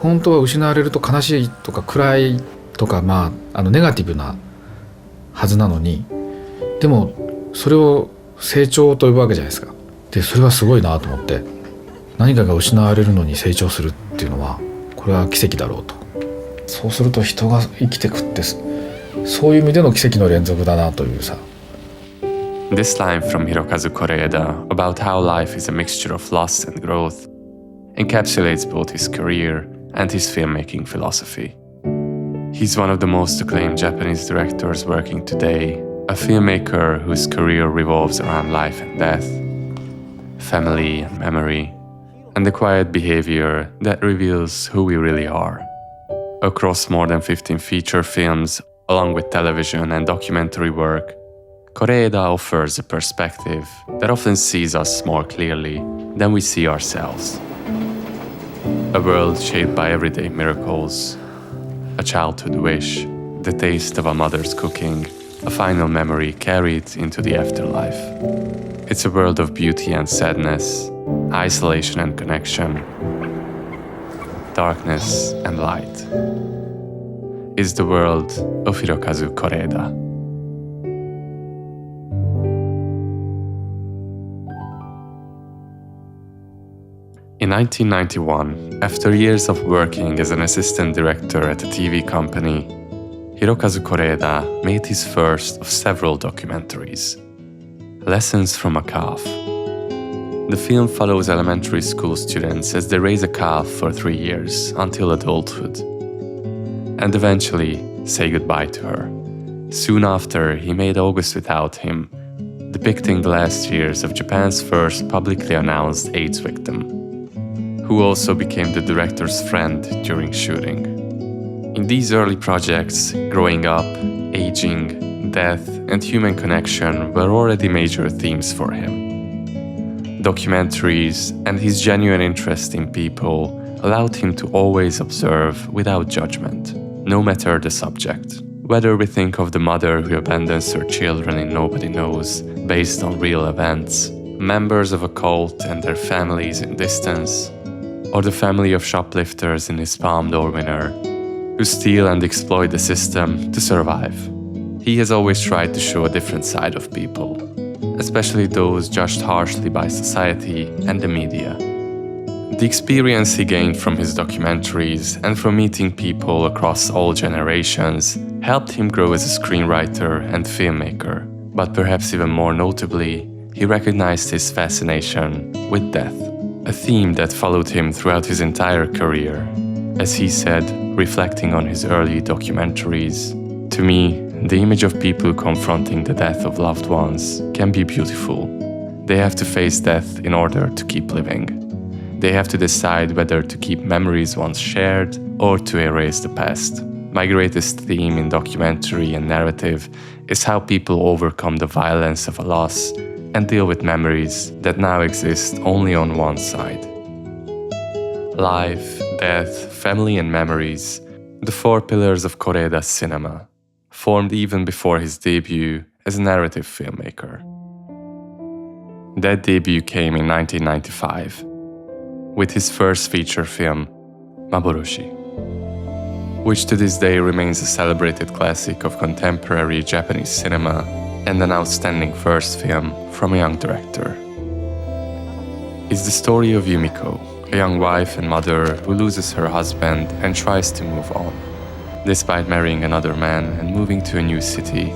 本当は失われると悲しいとか暗いとか、ネガティブなはずなのに、でもそれを成長と呼ぶわけじゃないですか。でそれはすごいなと思って、何かが失われるのに成長するっていうのはこれは奇跡だろうと。そうすると人が生きてくって、そういう意味での奇跡の連続だなというさ。 This line from Hirokazu Kore-eda about how life is a mixture of loss and growth encapsulates both his career and his filmmaking philosophy. He's one of the most acclaimed Japanese directors working today, a filmmaker whose career revolves around life and death, family and memory, and the quiet behavior that reveals who we really are. Across more than 15 feature films, along with television and documentary work, Kore-eda offers a perspective that often sees us more clearly than we see ourselves. A world shaped by everyday miracles, a childhood wish, the taste of a mother's cooking, a final memory carried into the afterlife. It's a world of beauty and sadness, isolation and connection, darkness and light. It's the world of Hirokazu Kore-eda. In 1991, after years of working as an assistant director at a TV company, Hirokazu Kore-eda made his first of several documentaries, Lessons from a Calf. The film follows elementary school students as they raise a calf for 3 years until adulthood, and eventually say goodbye to her. Soon after, he made August Without Him, depicting the last years of Japan's first publicly announced AIDS victim, who also became the director's friend during shooting. In these early projects, growing up, aging, death, and human connection were already major themes for him. Documentaries and his genuine interest in people allowed him to always observe without judgment, no matter the subject. Whether we think of the mother who abandons her children in Nobody Knows, based on real events, members of a cult and their families in Distance, or the family of shoplifters in his Palme d'Or winner, who steal and exploit the system to survive. He has always tried to show a different side of people, especially those judged harshly by society and the media. The experience he gained from his documentaries and from meeting people across all generations helped him grow as a screenwriter and filmmaker, but perhaps even more notably, he recognized his fascination with death. A theme that followed him throughout his entire career. As he said, reflecting on his early documentaries, "To me, the image of people confronting the death of loved ones can be beautiful. They have to face death in order to keep living. They have to decide whether to keep memories once shared or to erase the past. My greatest theme in documentary and narrative is how people overcome the violence of a loss and deal with memories that now exist only on one side." Life, death, family and memories, the 4 pillars of Kore-eda's cinema, formed even before his debut as a narrative filmmaker. That debut came in 1995, with his first feature film, Maboroshi, which to this day remains a celebrated classic of contemporary Japanese cinema and an outstanding first film from a young director. It's the story of Yumiko, a young wife and mother who loses her husband and tries to move on. Despite marrying another man and moving to a new city,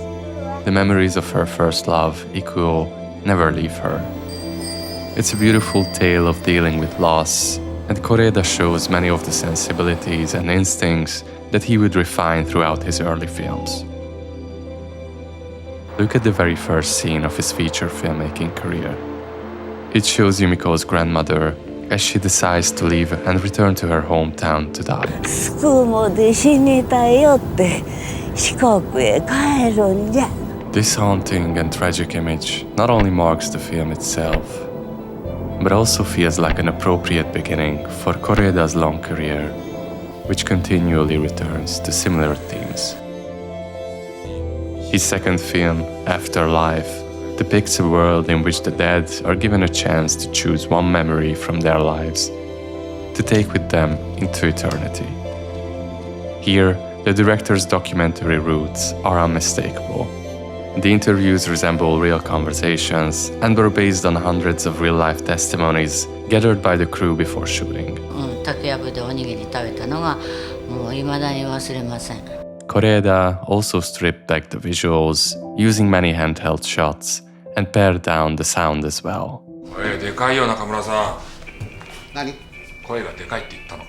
the memories of her first love, Ikuo, never leave her. It's a beautiful tale of dealing with loss, and Kore-eda shows many of the sensibilities and instincts that he would refine throughout his early films. Look at the very first scene of his feature filmmaking career. It shows Yumiko's grandmother as she decides to leave and return to her hometown to die. This haunting and tragic image not only marks the film itself, but also feels like an appropriate beginning for Kore-eda's long career, which continually returns to similar themes. His second film, Afterlife, depicts a world in which the dead are given a chance to choose one memory from their lives to take with them into eternity. Here, the director's documentary roots are unmistakable. The interviews resemble real conversations and were based on hundreds of real-life testimonies gathered by the crew before shooting. 竹やぶでおにぎり食べたのがもう未だに忘れません。 Koreeda also stripped back the visuals, using many handheld shots, and pared down the sound as well. 声でかいよ中村さん。何？声がでかいって言ったの。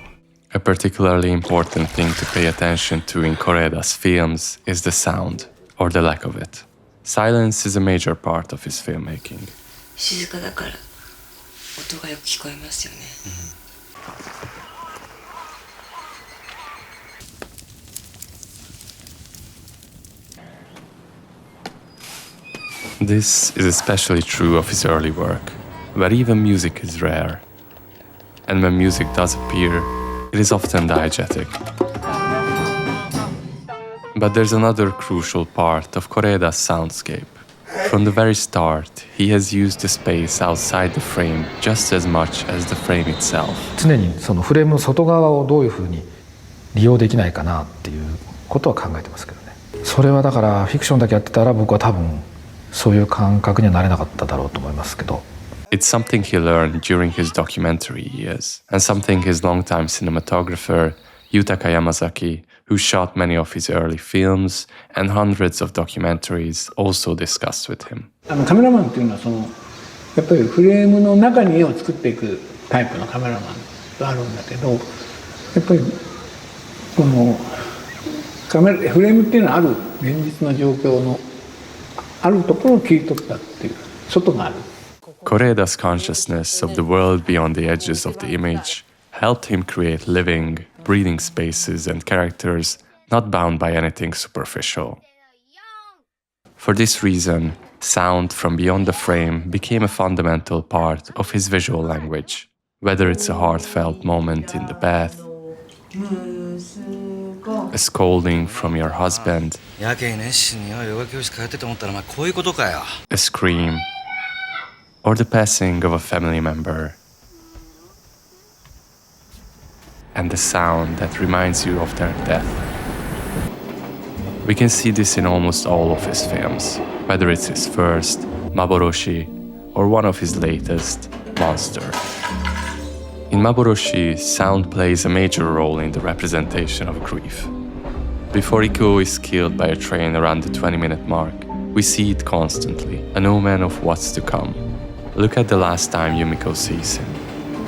A particularly important thing to pay attention to in Koreeda's films is the sound, or the lack of it. Silence is a major part of his filmmaking. 静かだから音がよく聞こえますよね。This is especially true of his early work, where even music is rare. And when music does appear, it is often diegetic. But there's another crucial part of Koreeda's soundscape. From the very start, he has used the space outside the frame just as much as the frame itself. 常にそのフレームの外側をどういうふうに利用できないかなっていうことは考えてますけどね。それはだからフィクションだけやってたら僕は多分そういう感覚にはなれなかっただろうと思いますけど。 It's something he learned during his documentary years, and something his longtime cinematographer, Yutaka Yamazaki, who shot many of his early films and hundreds of documentaries, also discussed with him. カメラマンっていうのはやっぱりフレームの中に絵を作っていくタイプのカメラマンがあるんだけど、やっぱりこのフレームっていうのはある現実の状況のあるところを切り取ったっていう外がある。 Koreeda's consciousness of the world beyond the edges of the image helped him create living, breathing spaces and characters not bound by anything superficial. For this reason, sound from beyond the frame became a fundamental part of his visual language, whether it's a heartfelt moment in the bath, a scolding from your husband, a scream, or the passing of a family member, and the sound that reminds you of their death. We can see this in almost all of his films, whether it's his first, Maboroshi, or one of his latest, Monster. In Maboroshi, sound plays a major role in the representation of grief. Before Ikuo is killed by a train around the 20-minute mark, we see it constantly, an omen of what's to come. Look at the last time Yumiko sees him.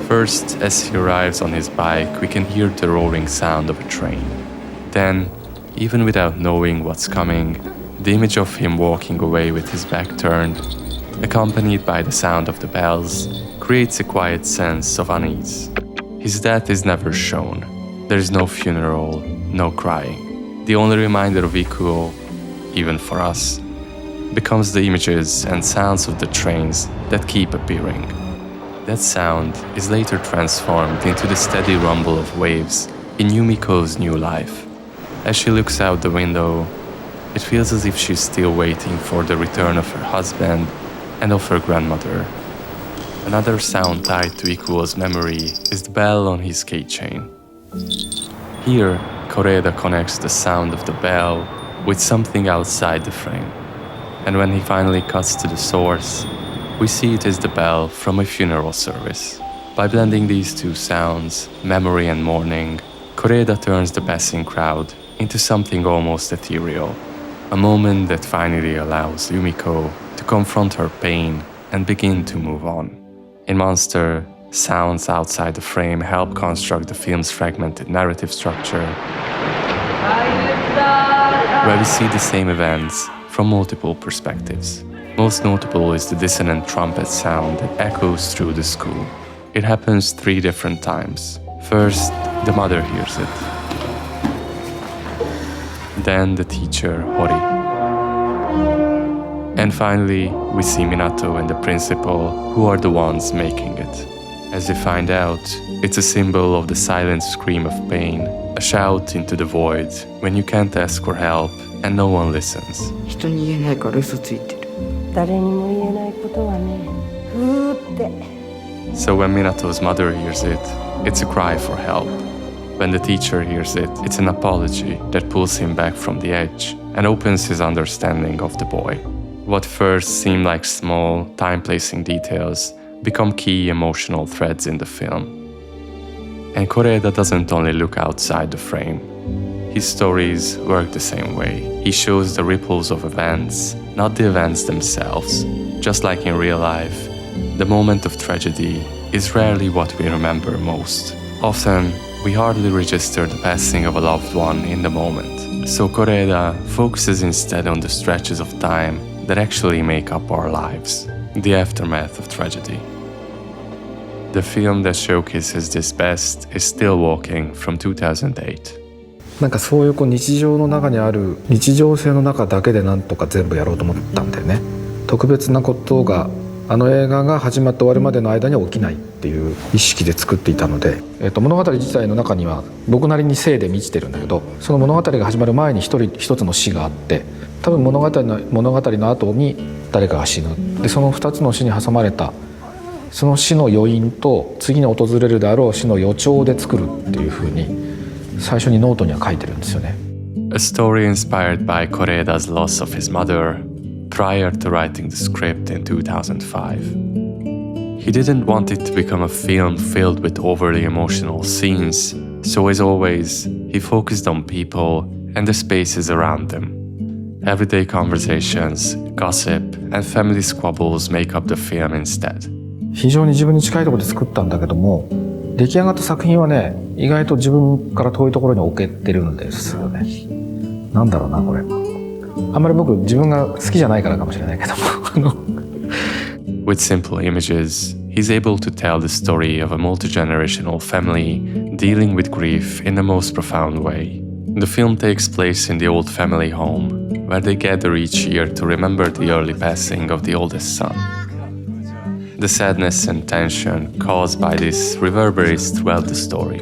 First, as he arrives on his bike, we can hear the roaring sound of a train. Then, even without knowing what's coming, the image of him walking away with his back turned, accompanied by the sound of the bells, creates a quiet sense of unease. His death is never shown. There is no funeral, no crying. The only reminder of Ikuo, even for us, becomes the images and sounds of the trains that keep appearing. That sound is later transformed into the steady rumble of waves in Yumiko's new life. As she looks out the window, it feels as if she's still waiting for the return of her husband and of her grandmother. Another sound tied to Ikuo's memory is the bell on his keychain. Here, Koreeda connects the sound of the bell with something outside the frame. And when he finally cuts to the source, we see it is the bell from a funeral service. By blending these two sounds, memory and mourning, Koreeda turns the passing crowd into something almost ethereal, a moment that finally allows Yumiko to confront her pain and begin to move on. In Monster, sounds outside the frame help construct the film's fragmented narrative structure, where we see the same events from multiple perspectives. Most notable is the dissonant trumpet sound that echoes through the school. It happens 3 different times. First, the mother hears it. Then the teacher, Hori. And finally, we see Minato and the principal, who are the ones making it. As they find out, it's a symbol of the silent scream of pain, a shout into the void when you can't ask for help and no one listens. 人に言えないから嘘ついてる。誰にも言えないことはね、ふーって So when Minato's mother hears it, it's a cry for help. When the teacher hears it, it's an apology that pulls him back from the edge and opens his understanding of the boy. What first seemed like small, time-placing details become key emotional threads in the film. And Koreeda doesn't only look outside the frame. His stories work the same way. He shows the ripples of events, not the events themselves. Just like in real life, the moment of tragedy is rarely what we remember most. Often, we hardly register the passing of a loved one in the moment. So Koreeda focuses instead on the stretches of time that actually make up our lives, the aftermath of tragedy. The film that showcases this best is Still Walking from 2008. なんかそういう日常の中にある日常性の中だけでなんとか全部やろうと思ったんだよね。特別なことがあの映画が始まって終わるまでの間には起きないっていう意識で作っていたので、物語自体の中には僕なりに性で満ちてるんだけど、その物語が始まる前に一つの死があって、多分物語の後に誰かが死ぬ。でその2つの死に挟まれたその死の余韻と次に訪れるであろう死の予兆で作るっていう風に最初にノートには書いてるんですよね。A story inspired by Koreeda's loss of his mother prior to writing the script in 2005. He didn't want it to become a film filled with overly emotional scenes, so as always, he focused on people and the spaces around them. Everyday conversations, gossip, and family squabbles make up the film instead. 非常に自分に近いところで作ったんだけども、出来上がった作品はね、意外と自分から遠いところに置けてるんですよね。なんだろうなこれ。あんまり僕自分が好きじゃないからかもしれないけども。With simple images, he's able to tell the story of a multi-generational family dealing with grief in the most profound way. The film takes place in the old family home, where they gather each year to remember the early passing of the oldest son. The sadness and tension caused by this reverberates throughout the story.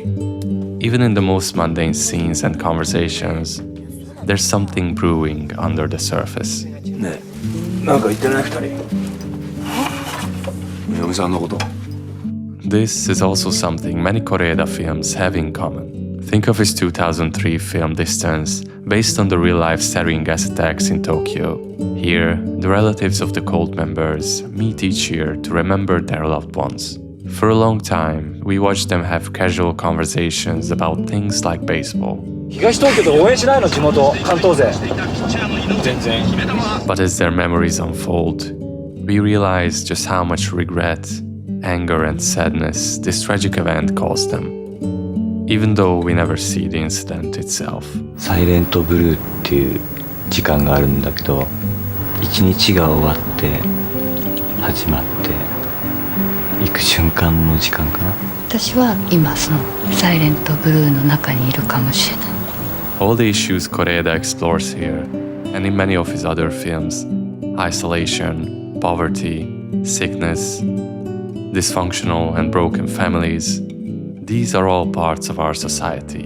Even in the most mundane scenes and conversations, there's something brewing under the surface. ねえ、なんか言ってない二人。嫁さんのこと。This is also something many Koreeda films have in common. Think of his 2003 film Distance, based on the real-life sarin gas attacks in Tokyo. Here, the relatives of the cult members meet each year to remember their loved ones. For a long time, we watched them have casual conversations about things like baseball. 東東京と応援しないの地元関東勢全然 But as their memories unfold, we realize just how much regret, anger, and sadness this tragic event caused them, even though we never see the incident itself. サイレントブルーっていう時間があるんだけど、一日が終わって始まっていく瞬間の時間かな。私は今そのサイレントブルーの中にいるかもしれない。 All the issues Koreeda explores here, and in many of his other films, isolation, poverty, sickness, dysfunctional and broken families, these are all parts of our society,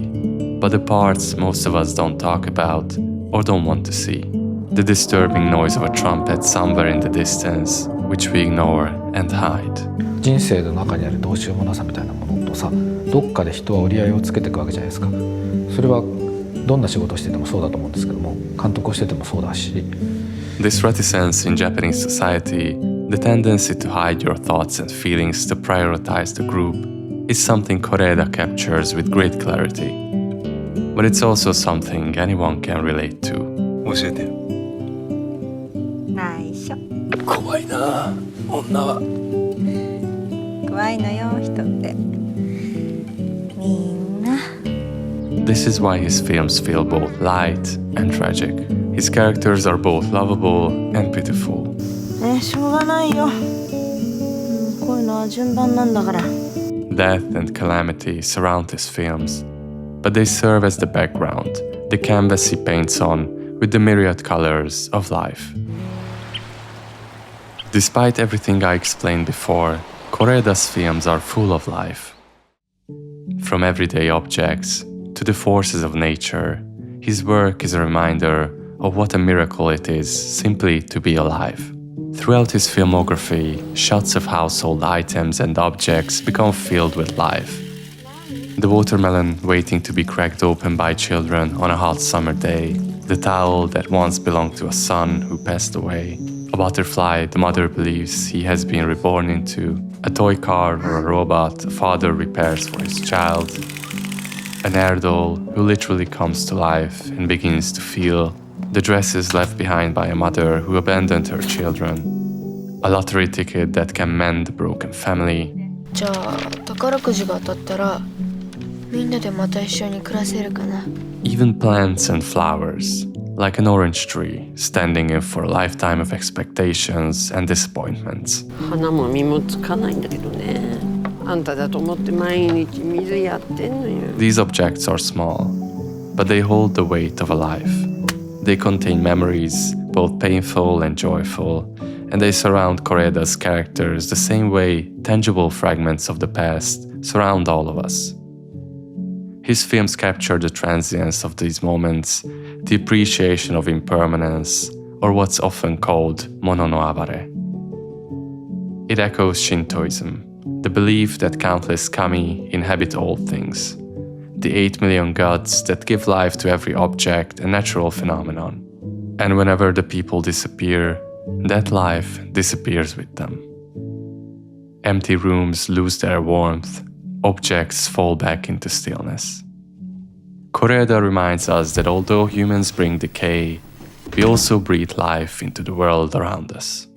but the parts most of us don't talk about or don't want to see. The disturbing noise of a trumpet somewhere in the distance, which we ignore and hide. 人生の中にあるどうしようもなさみたいなものとさ、どっかで人は折り合いをつけていくわけじゃないですか。それはどんな仕事をしててもそうだと思うんですけども、監督をしててもそうだし。This reticence in Japanese society, the tendency to hide your thoughts and feelings to prioritize the group, is something Koreeda captures with great clarity. But it's also something anyone can relate to. 教えてよ。内緒。怖いな、女は。怖いのよ、人って。みんな。This is why his films feel both light and tragic. His characters are both lovable and pitiful. しょうがないよ。こういうのは順番なんだから。Death and calamity surround his films, but they serve as the background, the canvas he paints on with the myriad colors of life. Despite everything I explained before, Koreeda's films are full of life. From everyday objects to the forces of nature, his work is a reminder of what a miracle it is simply to be alive. Throughout his filmography, shots of household items and objects become filled with life. The watermelon waiting to be cracked open by children on a hot summer day, the towel that once belonged to a son who passed away, a butterfly the mother believes he has been reborn into, a toy car or a robot a father repairs for his child, an air doll who literally comes to life and begins to feel, the dresses left behind by a mother who abandoned her children, a lottery ticket that can mend a broken family. じゃあ宝くじが当たったらみんなでまた一緒に暮らせるかな Even plants and flowers, like an orange tree, standing in for a lifetime of expectations and disappointments. 花も実もつかないんだけどね。あんただと思って毎日水やってんのよ。 These objects are small, but they hold the weight of a life. They contain memories, both painful and joyful, and they surround Kore-eda's characters the same way tangible fragments of the past surround all of us. His films capture the transience of these moments, the appreciation of impermanence, or what's often called mono no abare. It echoes Shintoism, the belief that countless kami inhabit all things, the 8 million gods that give life to every object and natural phenomenon. And whenever the people disappear, that life disappears with them. Empty rooms lose their warmth, objects fall back into stillness. Kore-eda reminds us that although humans bring decay, we also breathe life into the world around us.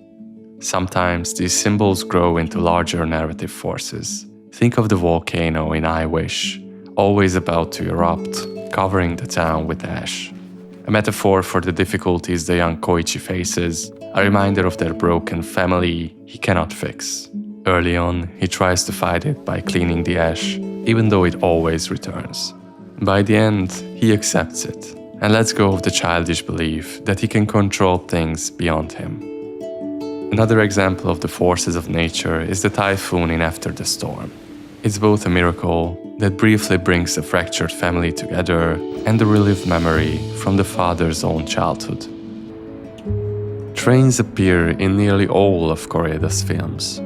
Sometimes these symbols grow into larger narrative forces. Think of the volcano in I Wish, always about to erupt, covering the town with ash. A metaphor for the difficulties the young Koichi faces, a reminder of their broken family he cannot fix. Early on, he tries to fight it by cleaning the ash, even though it always returns. By the end, he accepts it, and lets go of the childish belief that he can control things beyond him. Another example of the forces of nature is the typhoon in After the Storm. It's both a miracle that briefly brings a fractured family together and a relived memory from the father's own childhood. Trains appear in nearly all of Kore-eda's films.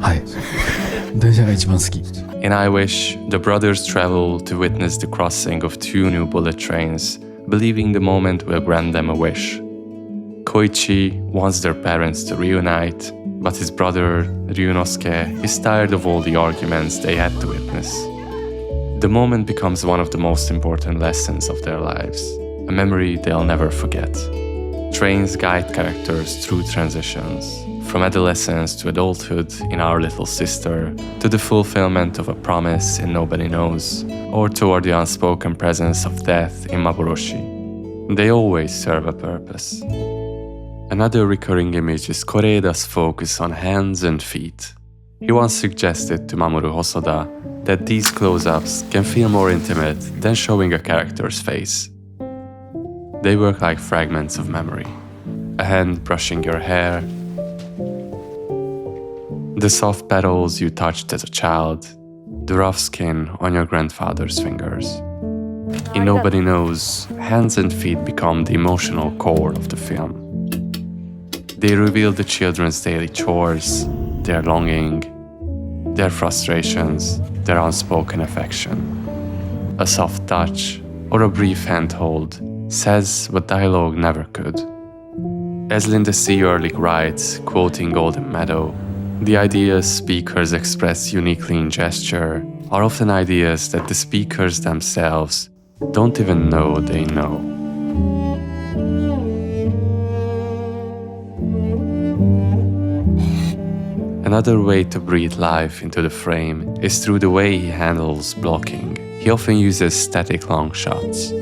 はい。電車が一番好き。 In I Wish, the brothers travel to witness the crossing of 2 new bullet trains, believing the moment will grant them a wish. Koichi wants their parents to reunite, but his brother, Ryunosuke, is tired of all the arguments they had to witness. The moment becomes one of the most important lessons of their lives, a memory they'll never forget. Trains guide characters through transitions, from adolescence to adulthood in Our Little Sister, to the fulfillment of a promise in Nobody Knows, or toward the unspoken presence of death in Maboroshi. They always serve a purpose. Another recurring image is Kore-eda's focus on hands and feet. He once suggested to Mamoru Hosoda that these close-ups can feel more intimate than showing a character's face. They work like fragments of memory. A hand brushing your hair, the soft petals you touched as a child, the rough skin on your grandfather's fingers. In Nobody Knows, hands and feet become the emotional core of the film. They reveal the children's daily chores, their longing, their frustrations, their unspoken affection. A soft touch or a brief handhold says what dialogue never could. As Linda C. Ehrlich writes, quoting Golden Meadow, the ideas speakers express uniquely in gesture are often ideas that the speakers themselves don't even know they know. Another way to breathe life into the frame is through the way he handles blocking. He often uses static long shots.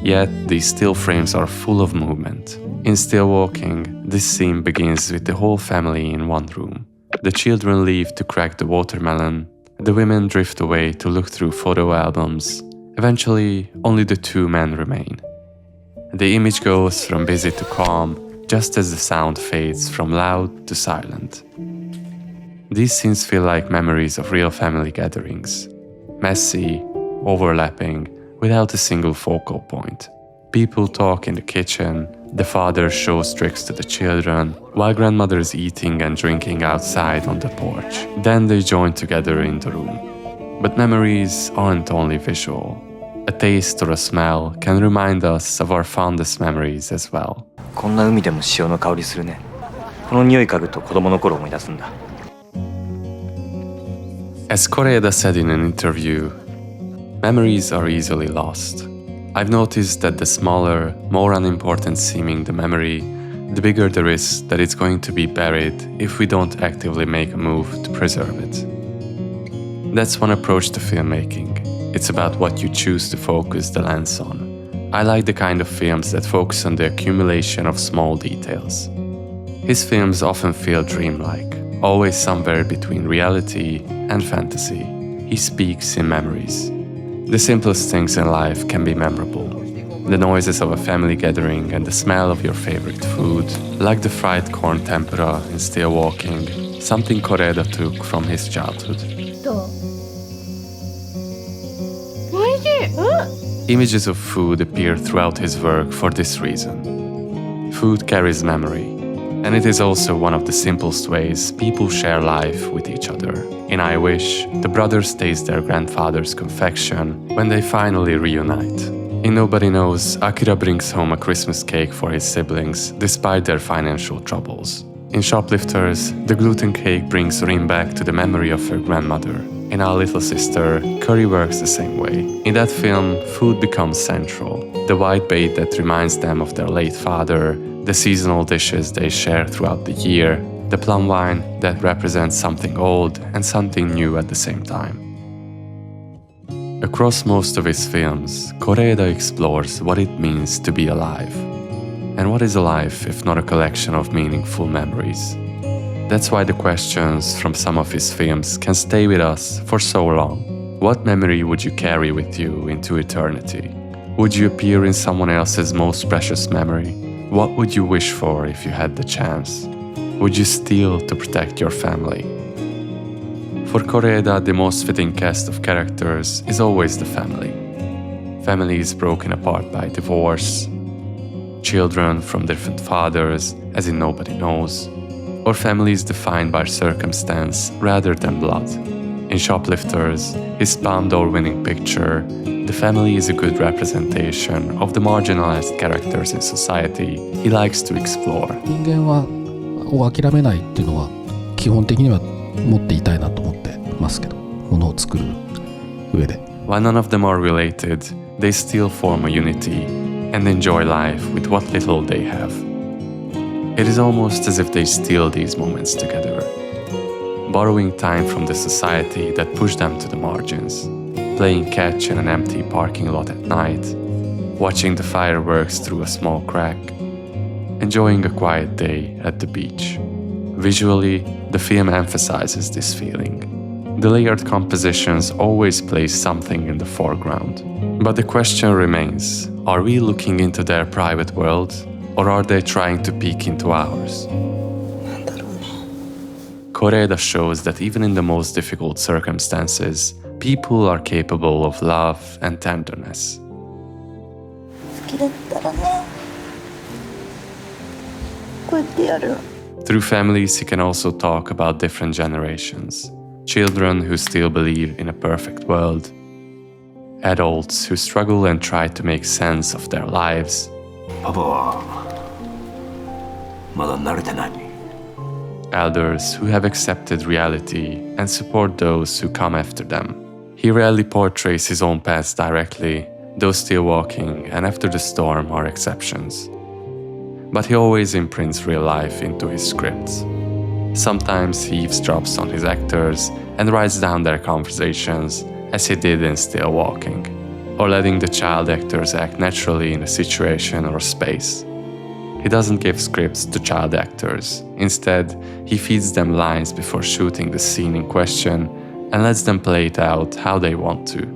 Yet, these still frames are full of movement. In Still Walking, this scene begins with the whole family in one room. The children leave to crack the watermelon. The women drift away to look through photo albums. Eventually, only the 2 men remain. The image goes from busy to calm, just as the sound fades from loud to silent. These scenes feel like memories of real family gatherings. Messy, overlapping, without a single focal point. People talk in the kitchen, The father shows tricks to the children, while grandmother is eating and drinking outside on the porch. Then they join together in the room. But memories aren't only visual. A taste or a smell can remind us of our fondest memories as well. こんな海でも潮の香りするね。この匂い嗅ぐと子供の頃思い出すんだ。As Koreeda said in an interview, memories are easily lost. I've noticed that the smaller, more unimportant seeming the memory, the bigger the risk that it's going to be buried if we don't actively make a move to preserve it. That's one approach to filmmaking. It's about what you choose to focus the lens on. I like the kind of films that focus on the accumulation of small details. His films often feel dreamlike, always somewhere between reality and fantasy. He speaks in memories. The simplest things in life can be memorable. The noises of a family gathering and the smell of your favorite food, like the fried corn tempura in Still Walking, something Koreeda took from his childhood. Images of food appear throughout his work for this reason. Food carries memory, and it is also one of the simplest ways people share life with each other. In I Wish, the brothers taste their grandfather's confection when they finally reunite. In Nobody Knows, Akira brings home a Christmas cake for his siblings despite their financial troubles. In Shoplifters, the gluten cake brings Rin back to the memory of her grandmother. In Our Little Sister, curry works the same way. In that film, food becomes central. The white bait that reminds them of their late father, the seasonal dishes they share throughout the year, the plum wine that represents something old and something new at the same time. Across most of his films, Koreeda explores what it means to be alive. And what is a life if not a collection of meaningful memories? That's why the questions from some of his films can stay with us for so long. What memory would you carry with you into eternity? Would you appear in someone else's most precious memory? What would you wish for if you had the chance? Would you steal to protect your family? For Koreeda, the most fitting cast of characters is always the family. Families broken apart by divorce, children from different fathers, as in Nobody Knows, or families defined by circumstance rather than blood. In Shoplifters, his Palme d'Or winning picture, the family is a good representation of the marginalized characters in society he likes to explore. 人間を諦めないっていうのは基本的には持っていたいなと思ってますけど、ものを作る上で。While none of them are related, they still form a unity and enjoy life with what little they have. It is almost as if they steal these moments together, borrowing time from the society that pushed them to the margins, playing catch in an empty parking lot at night, watching the fireworks through a small crack, enjoying a quiet day at the beach. Visually, the film emphasizes this feeling. The layered compositions always place something in the foreground. But the question remains, are we looking into their private world, or are they trying to peek into ours? Koreeda shows that even in the most difficult circumstances, people are capable of love and tenderness. Through families, he can also talk about different generations. Children who still believe in a perfect world, adults who struggle and try to make sense of their lives, elders who have accepted reality and support those who come after them. He rarely portrays his own past directly, though Still Walking and After the Storm are exceptions. But he always imprints real life into his scripts. Sometimes he eavesdrops on his actors and writes down their conversations, as he did in Still Walking, or letting the child actors act naturally in a situation or space. He doesn't give scripts to child actors. Instead, he feeds them lines before shooting the scene in question and lets them play it out how they want to.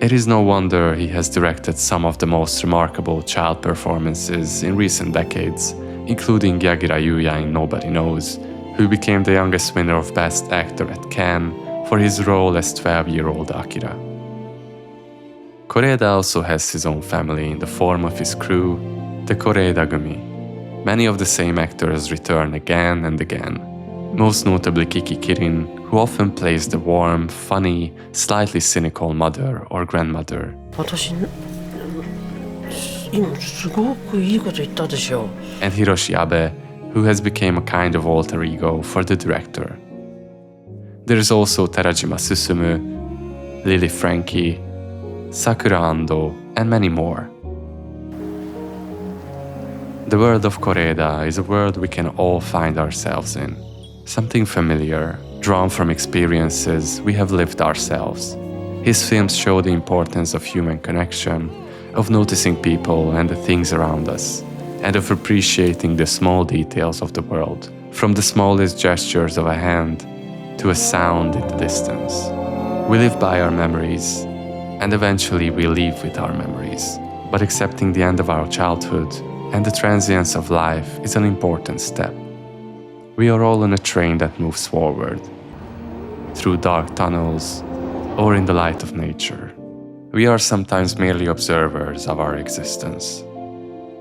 It is no wonder he has directed some of the most remarkable child performances in recent decades, including Yagira Yuya in Nobody Knows, who became the youngest winner of Best Actor at Cannes for his role as 12-year-old Akira. Koreeda also has his own family in the form of his crew, The Koreeda Gumi. Many of the same actors return again and again. Most notably Kiki Kirin, who often plays the warm, funny, slightly cynical mother or grandmother. 私今すごくいいこと言ったでしょ And Hiroshi Abe, who has become a kind of alter ego for the director. There is also Terajima Susumu, Lily Frankie, Sakura Ando, and many more. The world of Koreeda is a world we can all find ourselves in. Something familiar, drawn from experiences we have lived ourselves. His films show the importance of human connection, of noticing people and the things around us, and of appreciating the small details of the world, from the smallest gestures of a hand to a sound in the distance. We live by our memories, and eventually we leave with our memories. But accepting the end of our childhood and the transience of life is an important step. We are all on a train that moves forward, through dark tunnels or in the light of nature. We are sometimes merely observers of our existence.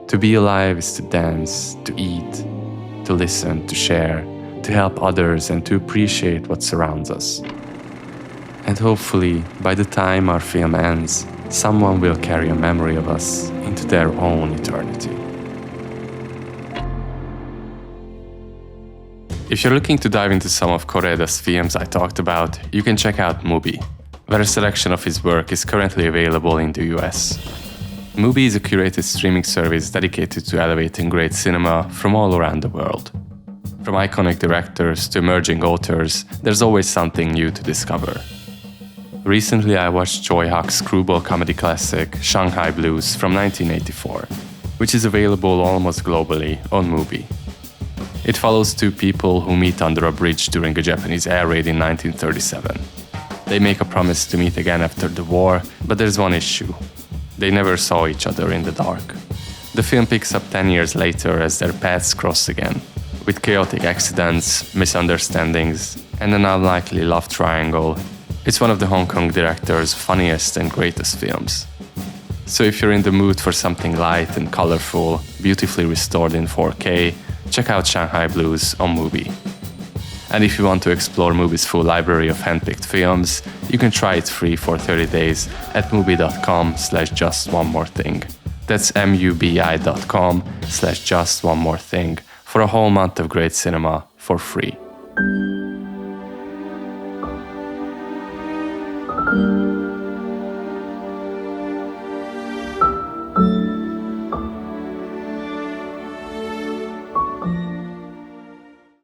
To be alive is to dance, to eat, to listen, to share, to help others and to appreciate what surrounds us. And hopefully, by the time our film ends, someone will carry a memory of us into their own eternity. If you're looking to dive into some of Koreeda's films I talked about, you can check out Mubi, where a selection of his work is currently available in the US. Mubi is a curated streaming service dedicated to elevating great cinema from all around the world. From iconic directors to emerging authors, there's always something new to discover. Recently I watched Choi Hak's screwball comedy classic Shanghai Blues from 1984, which is available almost globally on Mubi. It follows two people who meet under a bridge during a Japanese air raid in 1937. They make a promise to meet again after the war, but there's one issue. They never saw each other in the dark. The film picks up 10 years later as their paths cross again, with chaotic accidents, misunderstandings, and an unlikely love triangle. It's one of the Hong Kong director's funniest and greatest films. So if you're in the mood for something light and colorful, beautifully restored in 4K, check out Shanghai Blues on Mubi. And if you want to explore Mubi's full library of handpicked films, you can try it free for 30 days at mubi.com/justonemorething. That's mubi.com/justonemorething for a whole month of great cinema for free.